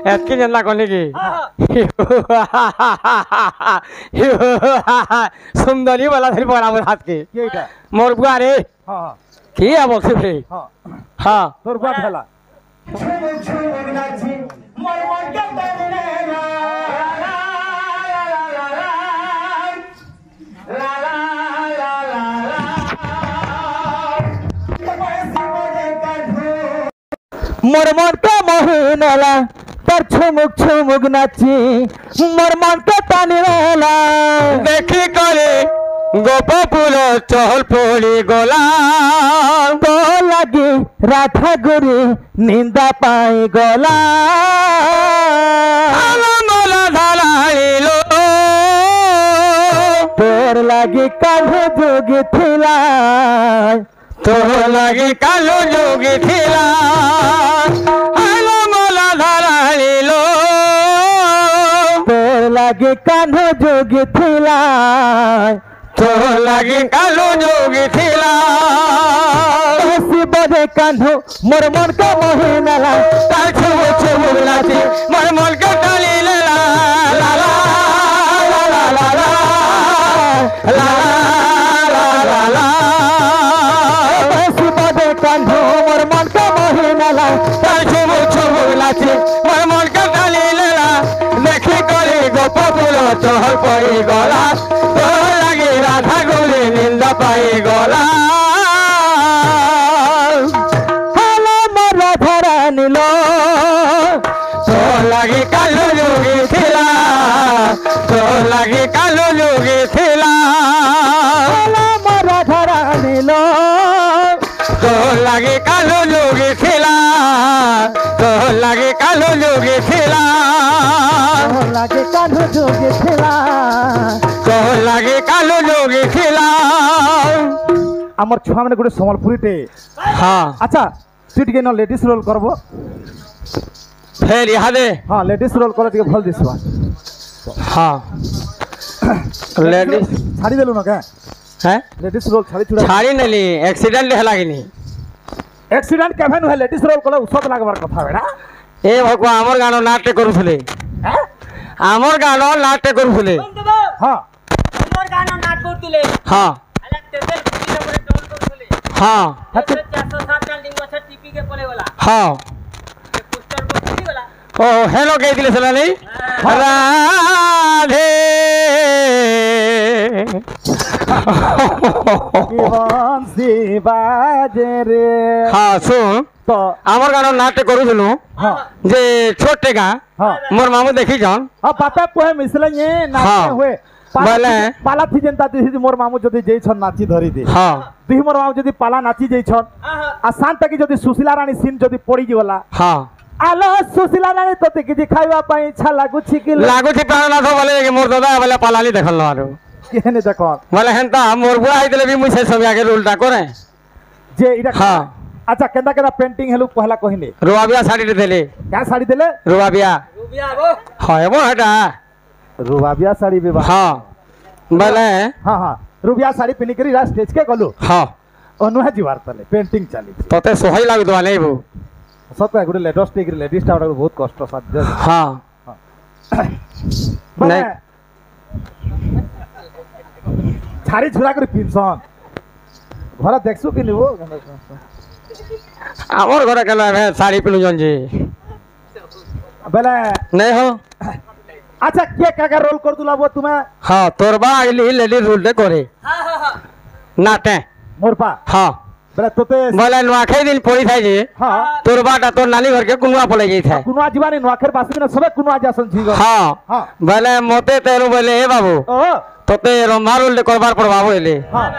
এতকে জানা কনে কি সুন্দরী বলা ধরি পড়া আমার হাতকে মোর বুয়া রে কি বলছি রে হ্যাঁ তোর বুয়া ভেলা মোর মনটা মোহনালা তার ছুমুক ছুমুক নাচি মোর মনটা টানি নেলা দেখি করে গোপপুর চহল পড়ি গোলা তো লাগি রাধা গুরি নিন্দা পাই গলা মোলা ধারাইল তোর লাগি কাঁধে যোগী থিলা তোর লাগি কালো যোগী থিলা মোলা ধারাইল তোর লাগি কাঁধে যোগী থিলা তোর লাগি কালো যোগী থিলা বদে কাঁধো মোর মন কা মোহিনালা তার ছুমু ছুমু নাচি মোর মন কে টালি লা লা লা লা লা লা লা লা লা বদে কাঁধো মোর মন কা মোহিনালা তার ছুমু ছুমু নাচি মোর মন কে টালি লা দেখি করে গোপপুর চহল পড়ি গলা তোর লাগি রাধা গুলি নিন্দা পাই গলা নিল তোর লাগি কালো যোগী থিলা তোর লাগি কালো যোগী থিলা রাধা নিল তোর লাগি কালো যোগী থিলা তোর লাগি কালো যোগী থিলা লাগে কাঁধো যোগী থিলা তোর লাগি কালো যোগী থিলা আমার ছুয়া মানে গোটে সম্বলপুরীটে হ্যাঁ আচ্ছা তুই টিকে না লেডিস রোল করব ফের ইহাদে হ্যাঁ লেডিস রোল কলে টিকে ভাল দিসবা হ্যাঁ লেডিস ছাড়ি দেলু না কে হ্যাঁ লেডিস রোল ছাড়ি ছুড়া ছাড়ি নেলি অ্যাক্সিডেন্ট হেলাগিনি অ্যাক্সিডেন্ট কেভে নুহে লেডিস রোল কলে ঔষধ লাগবার কথা বেড়া এ ভগবান আমার গান নাট্য করুলে হ্যাঁ আমার গান নাট্য করুলে হ্যাঁ আমার গান নাট করতুলে হ্যাঁ আলা তেতেল ভিডিও করে ডাউন করতুলে হ্যাঁ 407 টা লিঙ্গ আছে টিপি কে পড়ে গলা হ্যাঁ পোস্টার को টিপি গলা ও হেলো কে দিলে সেলা নেই রাধে বংশী বাজে রে হ্যাঁ শুন তো আমার গান নাট্য করুছিল হ্যাঁ যে ছোট্ট গা হ্যাঁ মোর মামু দেখিছন হ্যাঁ বাপে পোহে মিশলে নে না হ্যাঁ। হুয়ে বলে পালা থি যেনতা দিহি মোর মামু যদি যেইছন নাচি ধরি দে হ্যাঁ দিহি মোর মামু যদি পালা নাচি যেইছন আর শান্তাকি যদি সুশীলা রানী সিন যদি পড়ি গলা হ্যাঁ আলো সুশীলা রানী তোতে কিছু খাইবা পাই ইচ্ছা লাগুছি কি লাগুছি প্রাণনাথ বলে মোর দাদা বলে পালালি দেখল আর কেনে দেখো বলে হেনতা মোর বুয়া হইতলে বি মুই সে ছবি আগে উল্টা করে যে এটা হ্যাঁ আচ্ছা কেন্দা কেন্দা পেন্টিং হেলু পহলা কহিলে রুবাবিয়া শাড়িতে দেলে কা শাড়ি দিলে রুবাবিয়া রুবিয়া গো হয় বো হেটা রুবাবিয়া শাড়ি বিবাহ হ্যাঁ বলে হ্যাঁ হ্যাঁ রুবিয়া শাড়ি পিনি করি রা স্টেজ কে গলু হ্যাঁ অনুহা জিবার তলে পেন্টিং চালি তোতে সহায় লাগুতো আলেবু সত গুড়ে লেটেস্ট টিগ্রি লেডিসটা ওটা বহুত কষ্ট সাধ্য হ্যাঁ মানে নাই। ছাড়ি ছুড়া করে পিনছন ঘরে দেখছু কি নিব আমার ঘরে কেন শাড়ি পিলুজন যে বেলে নাই হো আচ্ছা কে কাকা রোল কর তুলাবো তুমি হ্যাঁ তোর বা আগলি লেডি রুলতে করে হ্যাঁ হ্যাঁ হ্যাঁ নাটে মোর পা হ্যাঁ বেলে তোতে বলে নোয়াখাই দিন পড়ি থাই যে হ্যাঁ তোর বাটা তোর নানি ঘরকে কুনুয়া পড়ে যাই থাকে কুনো আজবানি নোয়াখের বাসি না সবে কুনো আজ আসন ঝিগ হ্যাঁ হ্যাঁ বলে মতে তেরো বলে এ বাবু ও তোতে রম্ভা রুলতে করবার পড়বা বলে হ্যাঁ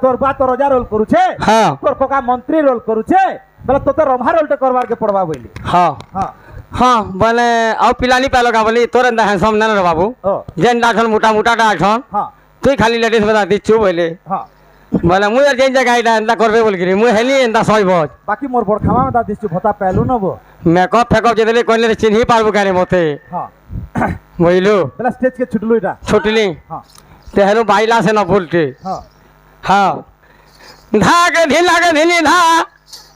তোর বা তোর রজা রোল করুছে হ্যাঁ তোর কোকা মন্ত্রী রোল করুছে বেলে তোতে রম্ভা রোলটা করবার কে পড়বা বইলি হ্যাঁ হ্যাঁ হ্যাঁ বলে আউ পিলানি পেলো কা বলি তোর এন্দা হ্যান্ডসম না রে বাবু ও যেন ডাছন মোটা মোটাটা আছন হ্যাঁ তুই খালি লেডিস বেদা দিচ্ছু বলে হ্যাঁ বলে মুই আর যেন জায়গা এটা এন্দা করবে বলি মুই হেলি এন্দা সইব বাকি মোর বড় খামা দা দিছু ভতা পেলু নবো মেকআপ ফেকআপ যেদিলে কইলে চিনহি পারবো কারে মতে হ্যাঁ বুঝলু বেলে স্টেজ কে ছুটলু এটা ছুটলি হ্যাঁ তেহরু বাইলা সে না ভুলতে হ্যাঁ হ্যাঁ ধাকে ধিলাকে ধিলি ধা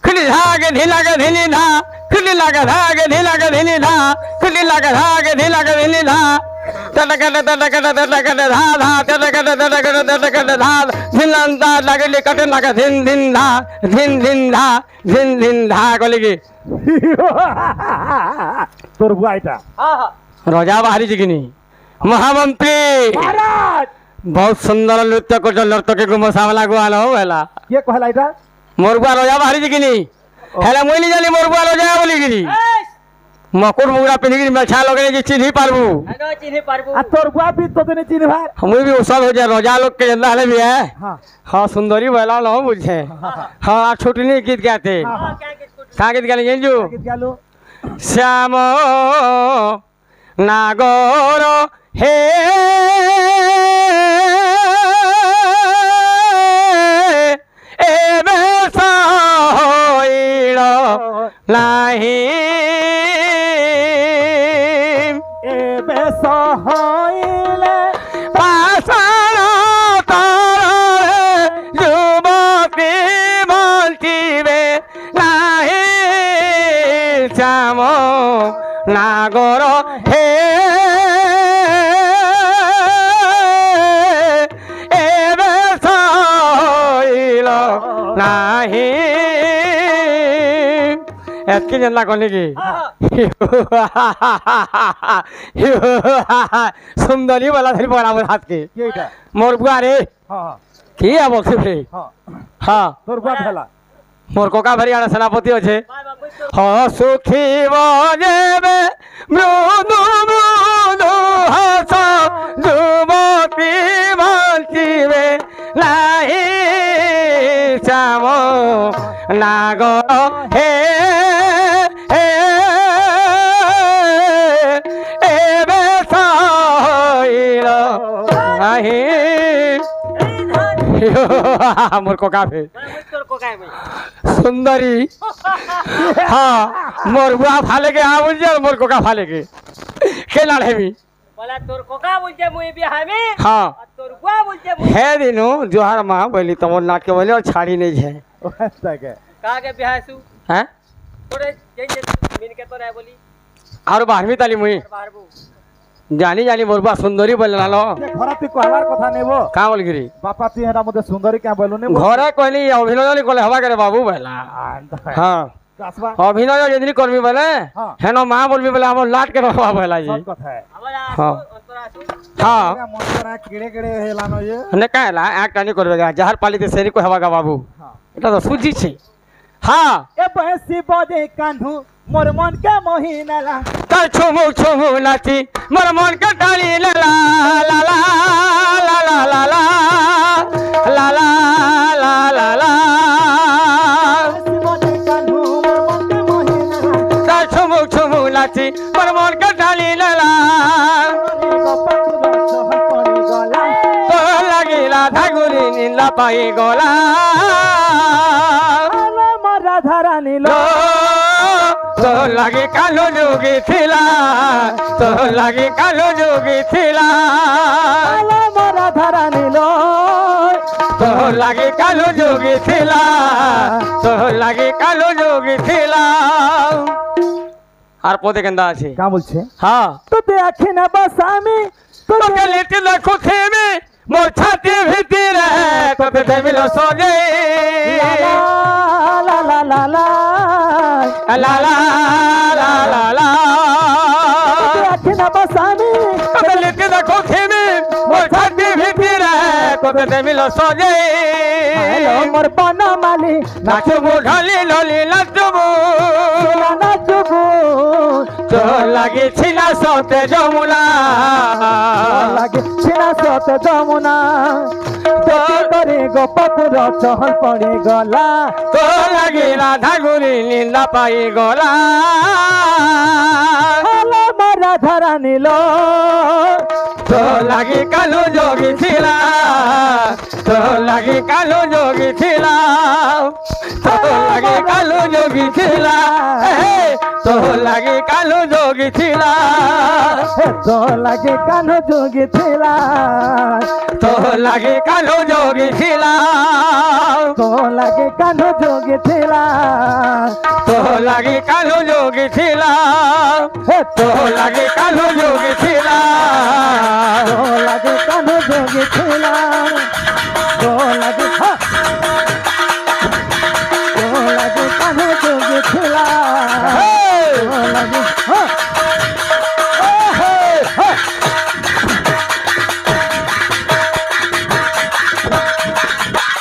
খিলি ধাকে ধিলাকে ধিলি ধা खुली लगा धागे ढीला के ढीली धा खुली लगा धागे ढीला के ढीली धा तटकट धा धा तटकट धा धिनंदा लगली कटे लगा धिन धिन धा कहले कि তোর বুয়াইটা हाँ हाँ रजा बाहरी जिगिनी महामंत्री महाराज बहुत सुंदर नृत्य कर नर्तकी को मसावला को आलो वेला কে কহলা এটা मोरबुआ रजा बाहरी जिगिनी हेला मुइली जानी मोरबुआ रजा बोली गिरी एस मकुर मुगरा पिनगिरी मेछा लगने जी चिन्ही पारबू आनो चिन्हे पारबू আর তোর বুয়া বি তো দিনে চিনি ভাই हमें भी उसल हो जाए रजा लोग के जंदा हले भी है হ্যাঁ हाँ सुंदरी वेला लो बुझे हाँ छुटनी गीत गाते हाँ क्या किस कुछ कहाँ गीत गाले जेंजू গীত গেল श्याम नागोर हे एबे सहोइल नाही এবে সহইলে पाषाण तरे যুবতী বঞ্চিবে নাহি শ্যাম নাগর হে এবে সইল নাহি এতকি জানলা কলি কি सुंदरी वाला धरी पकड़ा मोर हाथ के কে এটা मोर बुआ रे হ্যাঁ হ্যাঁ की है बोलते रे হ্যাঁ हाँ তোর বুয়া ভেলা मोर कोका भरी आड़ा सेनापति होछे बाय बाय कुछ हाँ सुखी बजेबे मृदु मृदु हस जुबती बंचिबे नाही श्याम नागर हे एबे सइल नाही मोर कोका भे तोर को काय भाई सुंदरी हाँ मोर बुआ फाले के आ बुझे मोर कोका फाले के खेला भी बोला तोर को का बोलते मुई भी हमें हाँ और तोर को बोलते मुई है दिनो जोहार माँ बोली तमोर नाट के बोले और छाड़ी नहीं है ওটা কে का के बिहासू हैं तोरे जे मिन के तो रहे बोली और बारहवीं ताली मुई बारबू जानी जानी मोर बुआ सुंदरी बोले ना लो ঘরা তুই কহবার কথা নেব कहाँ बोल गिरी বাপা তুই এটা মধ্যে সুন্দরী কে বলু নেব घरे कहली अभिनय नहीं कहले हवा करे बाबू बोला हाँ আসবা अभिनय यदि करबी बोले हाँ। हेनो माँ बोलबी बोले हम लाट के रखवा बोला जी সব কথা हमारा हाँ। अंतरासू हाँ মন করা কিড়ে কিড়ে হেলানো ইয়ে ने कहला एक टानी करबे जहर पाली ते सेरी को हवा का बाबू হ্যাঁ এটা তো সুজি ছে हाँ এ বসি বজে কান্ধু মোর মন কে মহিনালা তার ছুমু ছুমু নাচি মোর মন কে টানি লা লা লা লা লা লা লা লা লা লা লা লা লা বসি বজে কান্ধু মোর মন কে মহিনালা তার ছুমু ছুমু নাচি মোর মন কে টানি লা লা গপন সহল পড়ি গলা তো লাগিলা ধাগুরি নীলা পাই গলা আলো মরা ধারা নিল তো লাগে কালো যোগী ছিলা তো লাগে কালো যোগী ছিলা আলো মরা ধারা নিল তো লাগে কালো যোগী ছিলা তো লাগে কালো যোগী ছিলা আর পদে কেন্দা আছে কা বলছে হ্যাঁ তো দেখি না বাসামি তো তোকে লিটি দেখো থেমে মোর ছাতি ভিতরে তোকে দেবিল সজে লা লা লা লা লা লা লা লা লা দেখি না বাসামি তোকে লিটি দেখো থেমে মোর ছাতি ভিতরে তোকে দেবিল সজে হ্যালো মোর বনমালি নাচবো ঢালি ললি নাচবো নাচবু তোর লাগেছিল সতে যমুনা লাগে ছিনা সত যমুনা দেখি করে গোপপুর চহল পড়ি গলা তোর লাগে রাধা গুরি নীলা পাই গলা হলো মরা ধরা নিল তোর লাগে কালো যোগী ছিলা তোর লাগে কালো যোগী ছিলা তোর লাগে কালো যোগী ছিলা তোর লাগে কালো যোগী ছিলা তো লাগে কানো যোগী ছিলা তোর লাগে কালো যোগী ছিলা তো লাগে কানো যোগী ছিলা তোর লাগি কালো যোগী ছিলা হে তো লাগি কালো যোগী ছিলা তো লাগে কানো যোগে ছিলা তো লাগে তো লাগে কানো যোগে ছিলা তো লাগে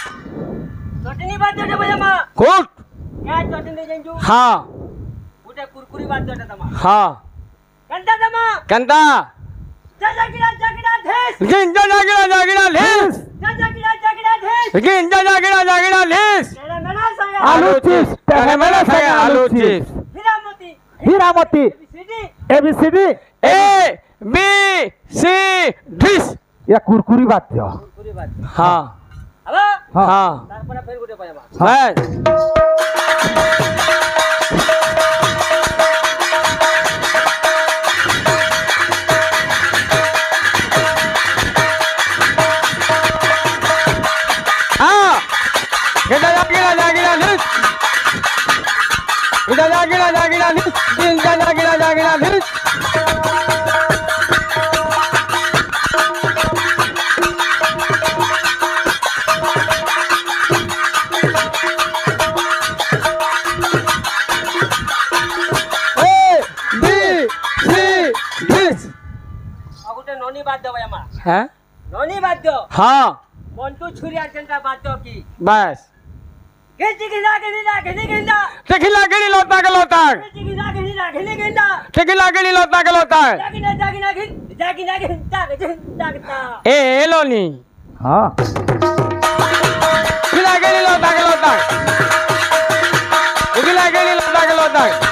चटनी बात दे भैया मां कुट क्या चटनी जेंजू हाँ उठे कुरकुरी बात दे तमा हाँ कंटा तमा कंता जागिरा धेस गिंजा जागिरा लीस जागिरा धेस गिंजा जागिरा लीस तेरा मेरा साया आलू चिप्स तेरे मेरे संग आलू चिप्स हीरामती हीरामती सीडी एबीसीडी ए बी सी डिस या कुरकुरी बात दियो कुरकुरी बात हाँ हबा हाँ तारपरे फेर गुटे भैया मां बस हाँ गिंजा जागिरा लीस गिंजा जागिरा लीस गिंजा जागिरा लीस ए बी सी डिस और गुटे नोनी बात दे भैया मां हैं नोनी बात दो हाँ मंटू छुरी अर्जंटा बात दो की बस गिंजी गिंजा गिंजा टेकिला गिरी लोता के लोता गिंजी गिंजा टेकिला गिरी लोता के लोता जागिना ए लोनी हां गिला गिरी लोता के लोता गिला गिरी लोता के लोता